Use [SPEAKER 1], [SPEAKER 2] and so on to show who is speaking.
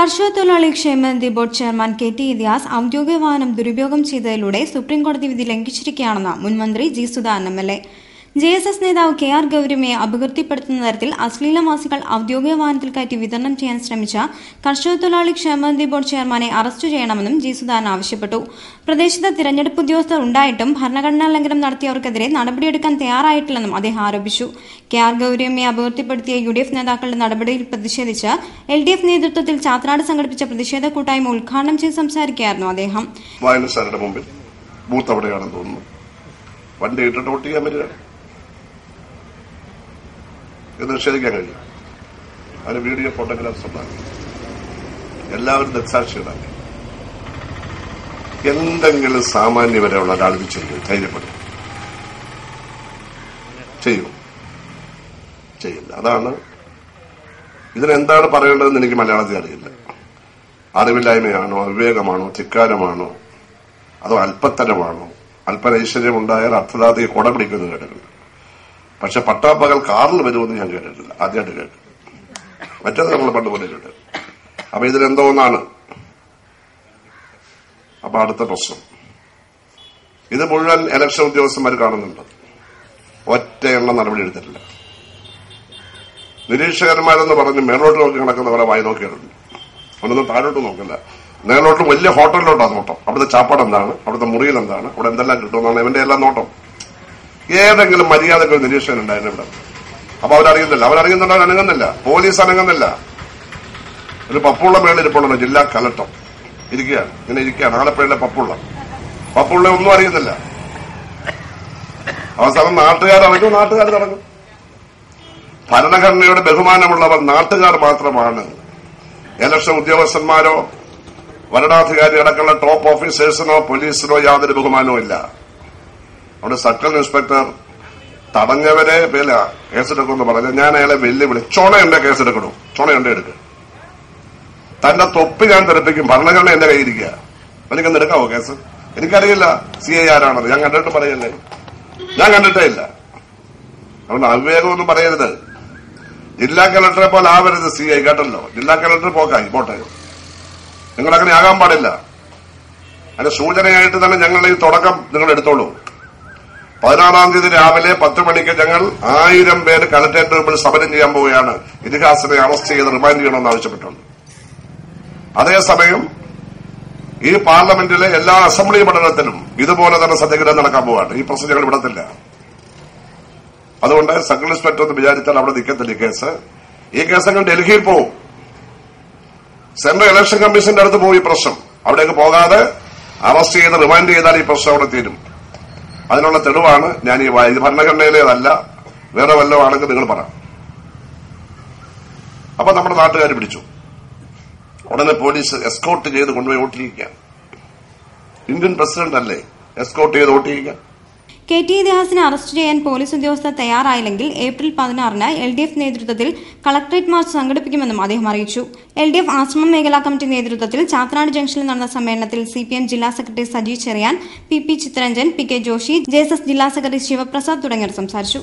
[SPEAKER 1] കർഷക തൊഴിലാളി ക്ഷേമനിധി ബോർഡ് ചെയർമാൻ കെ.ടി. ഇലിയാസ് ഔദ്യോഗിക വാഹനം ദുരുപയോഗം ചെയ്തതിലൂടെ സുപ്രീംകോടതി വിധി ലംഘിച്ചിരിക്കുകയാണെന്ന് മുൻ മന്ത്രി ജി. സുധാകരൻ എം.എൽ.എ. ജെ.എസ്.എസ് നേതാവ് കെ.ആർ. ഗൗരിയമ്മയെ അപകീർത്തിപ്പെടുത്തുന്ന തരത്തിൽ അശ്ലീലവാസികൾ ഔദ്യോഗിക വാഹനത്തിൽ കയറ്റി വിതരണം ചെയ്യാൻ ശ്രമിച്ച കർഷക തൊഴിലാളി ക്ഷേമനിധി ബോർഡ് ചെയർമാനെ അറസ്റ്റ് ചെയ്യണമെന്നും ജി. സുധാകരൻ ആവശ്യപ്പെട്ടു. പ്രദേശത്ത് തിരഞ്ഞെടുപ്പ് ഉദ്യോഗസ്ഥർ ഉണ്ടായിട്ടും ഭരണഘടനാ ലംഘനം നടത്തിയവർക്കെതിരെ നടപടിയെടുക്കാൻ തയ്യാറായിട്ടില്ലെന്നും അദ്ദേഹം ആരോപിച്ചു. കെ.ആർ. ഗൗരിയമ്മയെ അപകീർത്തിപ്പെടുത്തിയ യു.ഡി.എഫ് നേതാക്കളുടെ നടപടിയിൽ പ്രതിഷേധിച്ച് എൽ.ഡി.എഫ് നേതൃത്വത്തിൽ ചാത്രാട് സംഘടിപ്പിച്ച പ്രതിഷേധ കൂട്ടായ്മ ഉദ്ഘാടനം ചെയ്ത് സംസാരിക്കുകയായിരുന്നു അദ്ദേഹം.
[SPEAKER 2] നിഷേധിക്കാൻ കഴിയും. അതിന് വീഡിയോ ഫോട്ടോഗ്രാഫ്സ് ഉണ്ടാകും. എല്ലാവരും ദൃക്സാക്ഷികളാണ്. എന്തെങ്കിലും സാമാന്യവരെയുള്ള ഒരാൾ ചെയ്യും, ധൈര്യപ്പെടും, ചെയ്യില്ല. അതാണ് ഇതിനെന്താണ് പറയേണ്ടതെന്ന് എനിക്ക് മലയാളത്തിൽ അറിയില്ല. അറിവില്ലായ്മയാണോ, അവിവേകമാണോ, ധിക്കാരമാണോ, അതോ അല്പത്തരമാണോ? അല്പനൈശ്വര്യം ഉണ്ടായാൽ അർത്ഥദാതയെ കൊട പിടിക്കുന്നത് കേട്ടിട്ടുണ്ട്. പക്ഷെ പട്ടാപ്പകൽ കാറിൽ വരുമെന്ന് ഞാൻ കേട്ടിട്ടില്ല, ആദ്യമായിട്ട് കേട്ടു. മറ്റേത് നമ്മൾ പണ്ട് പോലെ കേട്ടു. അപ്പൊ ഇതിലെന്തോ ഒന്നാണ്. അപ്പൊ അടുത്ത പ്രശ്നം, ഇത് മുഴുവൻ ഇലക്ഷൻ ഉദ്യോഗസ്ഥന്മാർ കാണുന്നുണ്ട്. ഒറ്റ എണ്ണം നടപടി എടുത്തിട്ടില്ല. നിരീക്ഷകന്മാരെന്ന് പറഞ്ഞ് മേലോട്ട് നോക്കി കിടക്കുന്നവരെ വായി നോക്കിയിട്ടുണ്ട്. ഒന്നൊന്നും താഴോട്ട് നോക്കില്ല. മേലോട്ട് വലിയ ഹോട്ടലിലോട്ടാണ് നോട്ടം. അവിടുത്തെ ചാപ്പാട് എന്താണ്, അവിടുത്തെ മുറിയിൽ എന്താണ്, അവിടെ എന്തെല്ലാം കിട്ടുമെന്നാണ് ഇവന്റെ എല്ലാം നോട്ടം. ഏതെങ്കിലും മര്യാദക്ക് ഒരു നിരീക്ഷകൻ ഉണ്ടായിരുന്നു ഇവിടെ. അപ്പൊ അവരറിയുന്നില്ല, അനങ്ങുന്നില്ല, പോലീസ് അനങ്ങുന്നില്ല. ഒരു പപ്പുള്ള മേളിൽ ഇരിപ്പുണ്ടല്ലോ, ജില്ലാ കലക്ടർ ഇരിക്കുകയാണ്. ആലപ്പുഴയിലെ പപ്പുള്ള ഒന്നും അറിയുന്നില്ല. അവസാനം നാട്ടുകാരടങ്ങും, നാട്ടുകാർ തുടങ്ങും. ഭരണഘടനയുടെ ബഹുമാനമുള്ളവർ നാട്ടുകാർ മാത്രമാണ്. ഇലക്ഷൻ ഉദ്യോഗസ്ഥന്മാരോ വരണാധികാരി അടക്കമുള്ള ടോപ്പ് ഓഫീസേഴ്സിനോ പോലീസിനോ യാതൊരു ബഹുമാനവും ഇല്ല. അവിടെ സർക്കിൾ ഇൻസ്പെക്ടർ തടഞ്ഞവരെ കേസെടുക്കുമെന്ന് പറഞ്ഞ ഞാൻ അയാളെ വെല്ലുവിളി, ചുണയുണ്ടെ കേസെടുക്കണു, ചുണയുണ്ടെ എടുക്കുക. തന്റെ തൊപ്പി ഞാൻ തെറിപ്പിക്കും. ഭരണഘടന എന്റെ കയ്യിരിക്കുക. എനിക്കൊന്ന് എടുക്കാവോ കേസ്? എനിക്കറിയില്ല CI ആരാണെന്ന്. ഞാൻ കണ്ടിട്ട് പറയല്ലേ, ഞാൻ കണ്ടിട്ടേ ഇല്ല. അതുകൊണ്ട് അവിവേകമൊന്നും പറയരുത്. ജില്ലാ കലക്ടറെ പോലെ ആവരുത് CI, കേട്ടല്ലോ. ജില്ലാ കലക്ടർ പോട്ടെ. നിങ്ങളങ്ങനെ ആകാൻ പാടില്ല. അതിന്റെ സൂചനയായിട്ട് തന്നെ ഞങ്ങളുടെ ഈ തുടക്കം നിങ്ങൾ എടുത്തോളൂ. 16-ാം തീയതി രാവിലെ 10 മണിക്ക് ഞങ്ങൾ 1000 പേര് കലക്ടറേറ്റ് മുമ്പിൽ സമരം ചെയ്യാൻ പോവുകയാണ്. ഇതിഹാസിനെ അറസ്റ്റ് ചെയ്ത് റിമാൻഡ് ചെയ്യണമെന്ന് ആവശ്യപ്പെട്ടുണ്ട്. അതേസമയം ഈ പാർലമെന്റിലെ എല്ലാ അസംബ്ലി മണ്ഡലത്തിലും ഇതുപോലെ തന്നെ സത്യഗ്രഹം നടക്കാൻ പോവുകയാണ്. ഈ പ്രശ്നം ഞങ്ങൾ വിടത്തില്ല. അതുകൊണ്ട് സർക്കിൾ ഇൻസ്പെക്ടർ എന്ന് വിചാരിച്ചാൽ അവിടെ നിൽക്കത്തില്ല ഈ കേസ് ഞങ്ങൾ ഡൽഹിയിൽ പോവും. സെൻട്രൽ ഇലക്ഷൻ കമ്മീഷന്റെ അടുത്ത് പോകും. ഈ പ്രശ്നം അവിടേക്ക് പോകാതെ അറസ്റ്റ് ചെയ്ത് റിമാൻഡ് ചെയ്താൽ ഈ പ്രശ്നം അവിടെ തീരും. അതിനുള്ള തെളിവാണ് ഞാൻ ഈ ഭരണഘടനയിലേതല്ല, വേറെ വല്ലതും ആണെങ്കിൽ നിങ്ങൾ പറ. അപ്പൊ നമ്മുടെ നാട്ടുകാർ പിടിച്ചു. ഉടനെ പോലീസ് എസ്കോർട്ട് ചെയ്ത് കൊണ്ടുപോയി വോട്ടിരിക്കുകയാണ്. ഇന്ത്യൻ പ്രസിഡന്റ് അല്ലേ എസ്കോർട്ട് ചെയ്ത് വോട്ടിരിക്കുക?
[SPEAKER 1] കെ.ടി. ഇലിയാസിനെ അറസ്റ്റ് ചെയ്യാൻ പോലീസ് ഉദ്യോഗസ്ഥർ തയ്യാറായില്ലെങ്കിൽ ഏപ്രിൽ 16-ന് എൽ.ഡി.എഫ് നേതൃത്വത്തിൽ കളക്ടറേറ്റ് മാർച്ച് സംഘടിപ്പിക്കുമെന്നും അദ്ദേഹം അറിയിച്ചു. എൽ.ഡി.എഫ് ആശ്രമം മേഖലാ കമ്മിറ്റി നേതൃത്വത്തിൽ ചാത്രാട് ജംഗ്ഷനിൽ നടന്ന സമ്മേളനത്തിൽ CPM ജില്ലാ secretary Saji Cheriyan, P.P. Chittaranjan, P.K. Joshi, JSS ജില്ലാ സെക്രട്ടറി ശിവപ്രസാദ് തുടങ്ങിയവർ സംസാരിച്ചു.